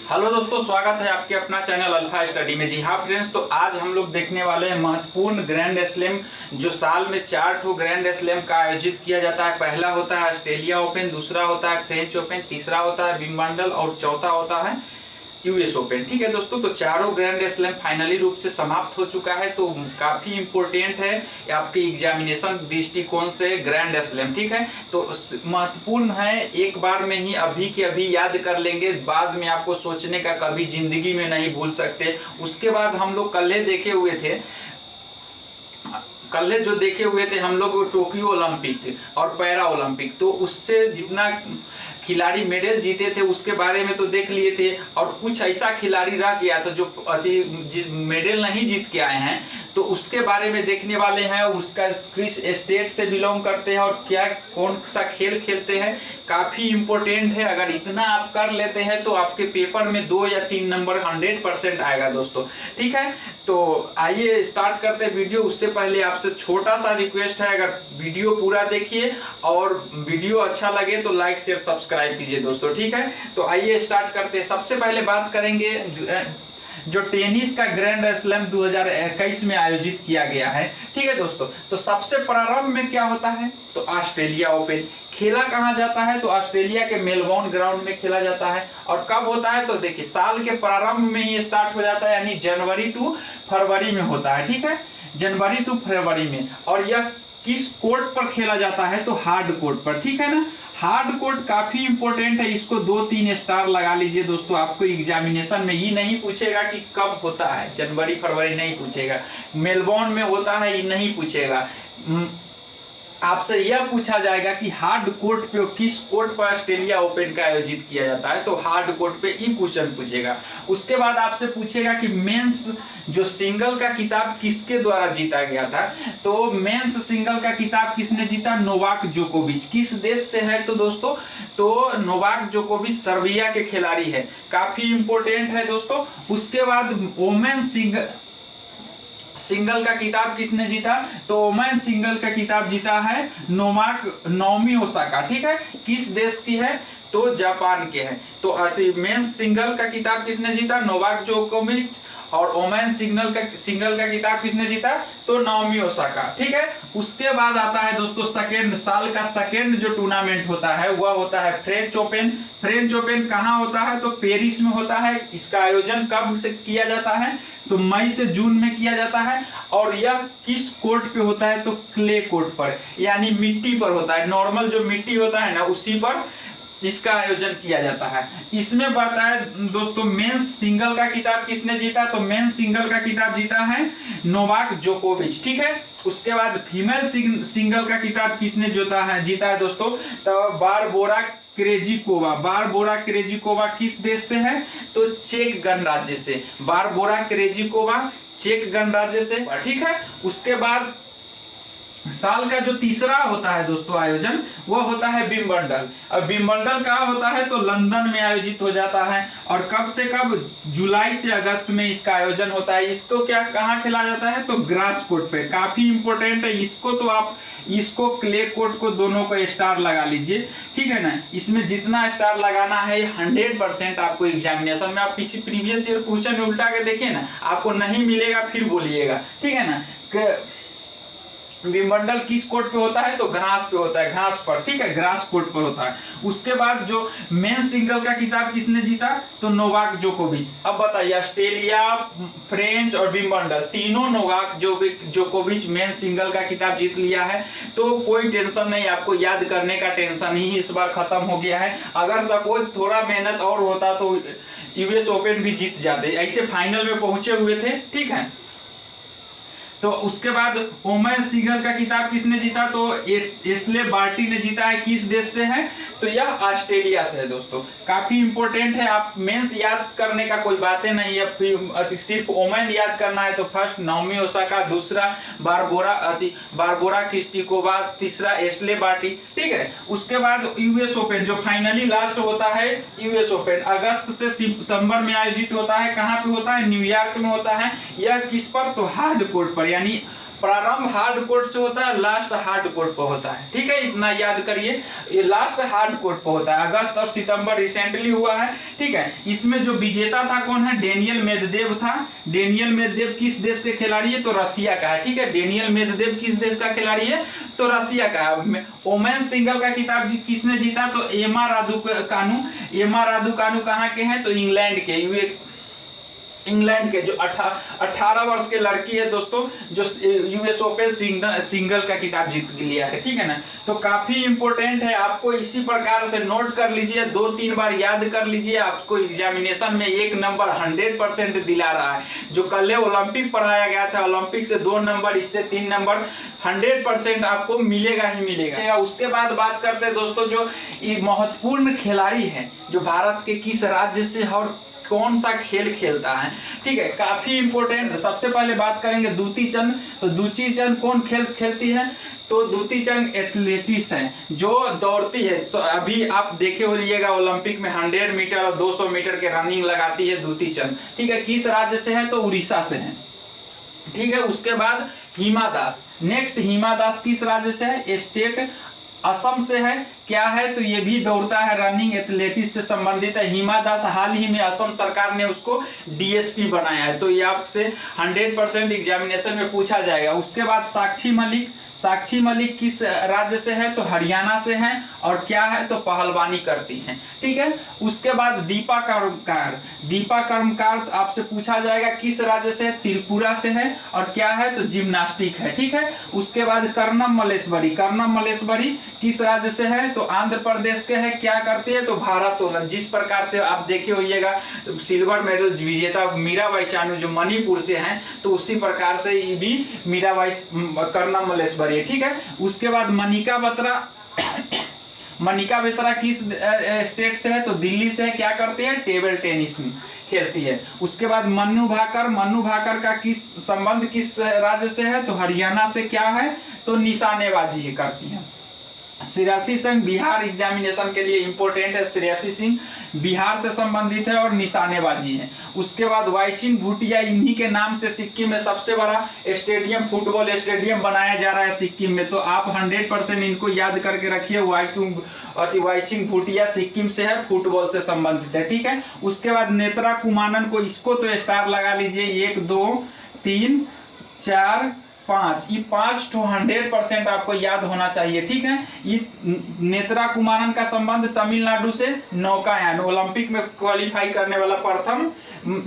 Hello दोस्तों, स्वागत है आपके अपना चैनल अल्फा स्टडी में। जी हाँ फ्रेंड्स, तो आज हम लोग देखने वाले हैं महत्वपूर्ण ग्रैंड स्लैम जो साल में 4 ग्रैंड स्लैम का आयोजित किया जाता है। पहला होता है ऑस्ट्रेलिया ओपन, दूसरा होता है फ्रेंच ओपन, तीसरा होता है विंबलडन और चौथा होता है यूएस ओपन। ठीक है दोस्तों, तो चारों ग्रैंड स्लैम फाइनली रूप से समाप्त हो चुका है। तो काफी इंपॉर्टेंट है आपके एग्जामिनेशन दृष्टिकोण से ग्रैंड स्लैम। ठीक है, तो महत्वपूर्ण है, एक बार में ही अभी के अभी याद कर लेंगे, बाद में आपको सोचने का कभी जिंदगी में नहीं भूल सकते। उसके बाद हम लोग कल जो देखे हुए थे हम लोग टोक्यो ओलंपिक और पैरा ओलंपिक, तो उससे जितना खिलाड़ी मेडल जीते थे उसके बारे में तो देख लिए थे। और कुछ ऐसा खिलाड़ी रह गया तो जो मेडल नहीं जीत के आए हैं, तो उसके बारे में देखने वाले हैं। उसका किस स्टेट से बिलोंग करते हैं और क्या कौन सा खेल खेलते हैं, काफी इंपॉर्टेंट है। अगर इतना आप कर लेते हैं तो आपके पेपर में 2 या 3 नंबर 100% आएगा दोस्तों। ठीक है, तो आइए स्टार्ट करते हैं वीडियो। उससे पहले आपसे छोटा सा रिक्वेस्ट है, अगर वीडियो पूरा देखिए और वीडियो अच्छा लगे तो लाइक शेयर सब्सक्राइब कीजिए दोस्तों। ठीक है, तो आइए स्टार्ट करते हैं। सबसे पहले बात करेंगे जो टेनिस का ग्रैंड स्लैम 2021 में आयोजित किया गया है। ठीक है दोस्तों, तो सबसे प्रारंभ में क्या होता है, तो ऑस्ट्रेलिया ओपन खेला कहाँ जाता है, तो ऑस्ट्रेलिया के मेलबोर्न ग्राउंड में खेला जाता है। और कब होता है, तो देखिए साल के प्रारंभ में ही स्टार्ट हो जाता है, यानी जनवरी टू फरवरी में होता है। ठीक है, जनवरी टू फरवरी में। और यह किस कोर्ट पर खेला जाता है, तो हार्ड कोर्ट पर। ठीक है ना, हार्ड कोर्ट काफी इंपॉर्टेंट है, इसको 2-3 स्टार लगा लीजिए दोस्तों। आपको एग्जामिनेशन में ये नहीं पूछेगा कि कब होता है, जनवरी फरवरी नहीं पूछेगा, मेलबोर्न में होता है ये नहीं पूछेगा। आपसे यह पूछा जाएगा कि हार्ड कोर्ट पे किस कोर्ट पर ऑस्ट्रेलिया ओपन का आयोजित किया जाता है, तो हार्ड कोर्ट पे ये क्वेश्चन पूछेगा। उसके बाद आपसे पूछेगा कि मेंस जो सिंगल का किताब किसके द्वारा जीता गया था, तो मेंस सिंगल का किताब किसने जीता, नोवाक जोकोविच। किस देश से है, तो दोस्तों तो नोवाक जोकोविच सर्बिया के खिलाड़ी है, काफी इंपॉर्टेंट है दोस्तों। उसके बाद वोमेन सिंगल का किताब किसने जीता, तो वोमेन सिंगल का किताब जीता है नाओमी ओसाका। ठीक है, किस देश की है, तो जापान के है। तो मेंस सिंगल का किताब किसने जीता, नोवाक जोकोविच। और वोमेन सिंगल का किताब किसने जीता, तो नाओमी ओसाका। ठीक है, उसके बाद आता है दोस्तों साल का सेकेंड जो टूर्नामेंट होता है वह होता है फ्रेंच ओपन। फ्रेंच ओपन कहाँ होता है, तो पेरिस में होता है। इसका आयोजन कब से किया जाता है, तो मई से जून में किया जाता है। और यह किस कोर्ट पे होता है, तो क्ले कोर्ट पर, यानी मिट्टी पर होता है। नॉर्मल जो मिट्टी होता है ना, उसी पर इसका आयोजन किया जाता है। इसमें बताया दोस्तों मेंस सिंगल का किताब किसने जीता, तो मेंस सिंगल का किताब जीता है नोवाक जोकोविच। ठीक है, उसके बाद फीमेल सिंगल का किताब किसने जीता है दोस्तों, तो बारबोरा क्रेजिकोवा किस देश से है, तो चेक गणराज्य से। बारबोरा क्रेजिकोवा चेक गणराज्य से। ठीक है, उसके बाद साल का जो तीसरा होता है दोस्तों आयोजन, वो होता है विंबलडन। और विंबलडन कहाँ होता है, तो लंदन में आयोजित हो जाता है। और कब से कब, जुलाई से अगस्त में इसका आयोजन होता है। इसको कहाँ खेला जाता है, तो ग्रास कोर्ट पे, काफी इंपॉर्टेंट है। इसको तो आप क्ले कोर्ट को दोनों को स्टार लगा लीजिए। ठीक है ना, इसमें जितना स्टार लगाना है 100% आपको एग्जामिनेशन में। आप पीछे प्रीवियस ईयर क्वेश्चन उल्टा के देखिए ना, आपको नहीं मिलेगा फिर बोलिएगा। ठीक है ना, विंबलडन किस कोर्ट पे होता है, तो घास पे होता है, घास पर। ठीक है, ग्रास कोर्ट पर होता है। उसके बाद जो मेन सिंगल का किताब किसने जीता, तो नोवाक जोकोविच। अब बताइए ऑस्ट्रेलिया, फ्रेंच और विंबलडन तीनों नोवाक जोकोविच मेन सिंगल का किताब जीत लिया है। तो कोई टेंशन नहीं, आपको याद करने का टेंशन ही इस बार खत्म हो गया है। अगर सपोज थोड़ा मेहनत और होता तो यूएस ओपन भी जीत जाते, ऐसे फाइनल में पहुंचे हुए थे। ठीक है, तो उसके बाद वोमेन सिंगल का किताब किसने जीता, तो एशले बार्टी ने जीता है। किस देश से है, तो यह ऑस्ट्रेलिया से है दोस्तों। काफी इंपॉर्टेंट है, आप मेंस याद करने का कोई बातें नहीं है, सिर्फ वोमेन याद करना है। तो फर्स्ट नाओमी ओसाका, दूसरा बारबोरा क्रेजिकोवा, तीसरा एशले बार्टी। ठीक है, उसके बाद यूएस ओपन जो फाइनली लास्ट होता है, यूएस ओपन अगस्त से सितंबर में आयोजित होता है। कहाँ पे होता है, न्यूयॉर्क में होता है। यह किस पर, तो हार्ड कोर्ट पर, यानी प्रारंभ हार्ड कोर्ट से होता है, लास्ट हार्ड कोर्ट पर होता है। ठीक है, इतना याद करिए, ये लास्ट हार्ड कोर्ट पर होता है। अगस्त और सितंबर रिसेंटली हुआ है। ठीक है, इसमें जो विजेता था कौन है? डेनियल मेदवेदेव था। डेनियल मेदवेदेव किस देश के खिलाड़ी है? तो रसिया का है। ठीक है, डेनियल मेदवेदेव किस देश का खिलाड़ी है? तो रसिया का है। वोमेन सिंगल का खिताब किसने जीता? तो एमा रादुकानु। एमा रादुकानु कहाँ के हैं? तो इंग्लैंड के, इंग्लैंड के जो 18 वर्ष के लड़की है दोस्तों, जो यूएस ओपन सिंगल का खिताब जीत लिया है। ठीक है ना, तो काफी इंपॉर्टेंट है, आपको इसी प्रकार से नोट कर लीजिए, 2-3 बार याद कर लीजिए। आपको एग्जामिनेशन में 1 नंबर 100% दिला रहा है। जो कल ओलंपिक पढ़ाया गया था, ओलंपिक से 2 नंबर, इससे 3 नंबर 100% आपको मिलेगा ही मिलेगा। उसके बाद बात करते हैं दोस्तों, जो महत्वपूर्ण खिलाड़ी है जो भारत के किस राज्य से और कौन सा खेल खेलता है। ठीक है, काफी इंपॉर्टेंट। सबसे पहले बात करेंगे दूती चंद। तो दूती चंद कौन खेल खेलती है? तो दूती चंद एथलेटिक्स है, जो दौड़ती है। अभी आप देखे होइएगा ओलंपिक में 100 मीटर और 200 मीटर के रनिंग लगाती है दूती चंद। ठीक है, किस राज्य से है? तो उड़ीसा से है। ठीक है, उसके बाद हिमा दास। नेक्स्ट, हिमा दास किस राज्य से है? स्टेट असम से है। क्या है? तो ये भी दौड़ता है, रनिंग एथलेटिक्स से संबंधित है। हिमा दास हाल ही में असम सरकार ने उसको डीएसपी बनाया है, तो ये आपसे 100% एग्जामिनेशन में पूछा जाएगा। उसके बाद साक्षी मलिक। साक्षी मलिक किस राज्य से है? तो हरियाणा से है। और क्या है? तो पहलवानी करती हैं। ठीक है, उसके बाद दीपा कर्मकार। दीपा कर्मकार आपसे पूछा जाएगा किस राज्य से है? त्रिपुरा से है। और क्या है? तो जिम्नास्टिक है। ठीक है, उसके बाद कर्णम मल्लेश्वरी। कर्णम मल्लेश्वरी किस राज्य से है? तो आंध्र प्रदेश के है। क्या करती है? तो भारोत्तोलन। जिस प्रकार से आप देखे होइएगा तो सिल्वर मेडल विजेता मीराबाई चानू जो मणिपुर से हैं, तो उसी प्रकार से ये भी मीराबाई कर्णम मल्लेश्वरी। ठीक है, उसके बाद मनिका बत्रा। मनिका बत्रा किस स्टेट से है? तो दिल्ली से है। क्या करती है? टेबल टेनिस खेलती है। उसके बाद मन्नू भाकर। मन्नू भाकर का किस संबंध किस राज्य से है? तो हरियाणा से। क्या है? तो निशानेबाजी करती है। श्रेयसी सिंह बिहार एग्जामिनेशन के लिए इंपॉर्टेंट है। श्रेयसी सिंह बिहार से संबंधित है और निशानेबाजी है। उसके बाद वाईचिंग भूटिया, इन्हीं के नाम से सिक्किम में सबसे बड़ा स्टेडियम, फुटबॉल स्टेडियम बनाया जा रहा है सिक्किम में। तो आप 100% इनको याद करके रखिए। वाईचिंग भूटिया सिक्किम से है, फुटबॉल से संबंधित है। ठीक है, उसके बाद नेत्रा कुमानन को, इसको तो स्टार लगा लीजिए, 1 2 3 4 5, ये 5 to 100% आपको याद होना चाहिए। ठीक है, ये नेत्रा कुमारन का संबंध तमिलनाडु से नौकायान, ओलंपिक में क्वालिफाई करने वाला प्रथम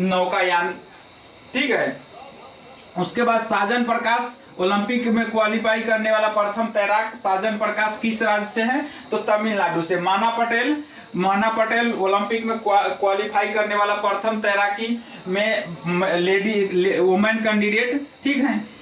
नौकायान। ठीक है, उसके बाद साजन प्रकाश, ओलंपिक में क्वालिफाई करने वाला प्रथम तैराक साजन प्रकाश किस राज्य से है? तो तमिलनाडु से। माना पटेल ओलंपिक में क्वालिफाई करने वाला प्रथम तैराकी में वुमेन कैंडिडेट। ठीक है,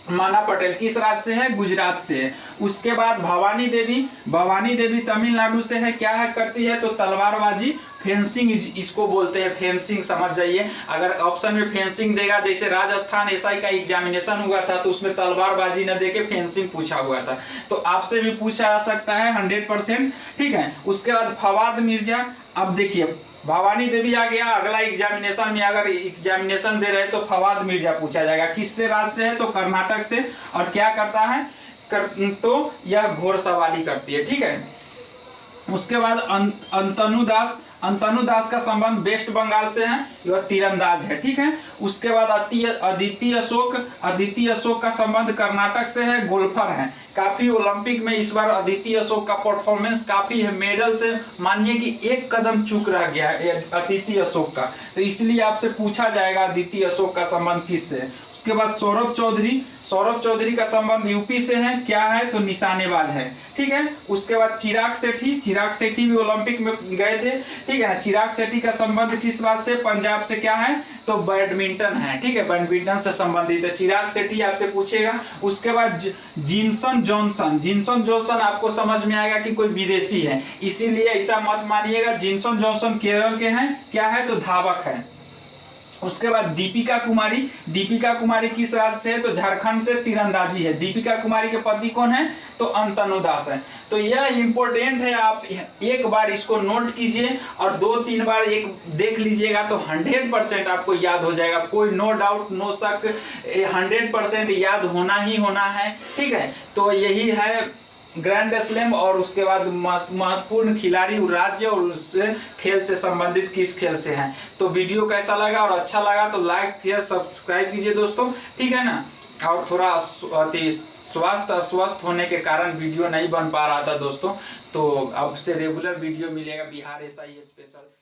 माना पटेल किस राज्य से है? गुजरात से है। उसके बाद भवानी देवी तमिलनाडु से है। क्या है करती है? तो तलवारबाजी, फेंसिंग इसको बोलते हैं, फेंसिंग समझ जाइए। अगर ऑप्शन में फेंसिंग देगा, जैसे राजस्थान एसआई का एग्जामिनेशन हुआ था तो उसमें तलवारबाजी न देके फेंसिंग पूछा हुआ था, तो आपसे भी पूछा जा सकता है 100%। ठीक है, उसके बाद फवाद मिर्जा। अब देखिए भवानी देवी आ गया, अगला एग्जामिनेशन में अगर एग्जामिनेशन दे रहे तो फवाद मिर्जा पूछा जाएगा। किससे राज्य से है? तो कर्नाटक से। और क्या करता है? तो यह घोड़सवारी करती है। ठीक है, उसके बाद अंतनु दास का संबंध वेस्ट बंगाल से है, यह तीरंदाज है। ठीक है, उसके बाद अदिति अशोक का संबंध कर्नाटक से है, गोल्फर है। काफी ओलंपिक में इस बार अदिति अशोक का परफॉर्मेंस काफी है, मेडल से मानिए कि 1 कदम चूक रह गया है अदिति अशोक का, तो इसलिए आपसे पूछा जाएगा अदिति अशोक का संबंध किससे है। उसके बाद सौरभ चौधरी का संबंध यूपी से है। क्या है? तो निशानेबाज है। ठीक है, उसके बाद चिराग सेठी भी ओलंपिक में गए थे। ठीक है ना, चिराग सेठी का संबंध किस राज्य से? पंजाब से। क्या है? तो बैडमिंटन है। ठीक है, बैडमिंटन से संबंधित है चिराग सेठी, आपसे पूछेगा। उसके बाद जिनसन जॉनसन आपको समझ में आएगा कि कोई विदेशी है, इसीलिए ऐसा मत मानिएगा। जिनसन जॉनसन केरल के हैं। क्या है? तो धावक है। उसके बाद दीपिका कुमारी किस राज्य से है? तो झारखंड से तीरंदाजी है। दीपिका कुमारी के पति कौन है? तो अंतनु दास है। तो यह इंपॉर्टेंट है, आप एक बार इसको नोट कीजिए और 2-3 बार एक देख लीजिएगा तो 100% आपको याद हो जाएगा। कोई नो डाउट नो शक, 100% याद होना ही होना है। ठीक है, तो यही है ग्रैंड स्लैम और उसके बाद महत्वपूर्ण खिलाड़ी राज्य और उस खेल से संबंधित किस खेल से हैं। तो वीडियो कैसा लगा और अच्छा लगा तो लाइक किया, सब्सक्राइब कीजिए दोस्तों, ठीक है ना। और थोड़ा स्वास्थ्य अस्वस्थ होने के कारण वीडियो नहीं बन पा रहा था दोस्तों, तो अब से रेगुलर वीडियो मिलेगा बिहार SI स्पेशल।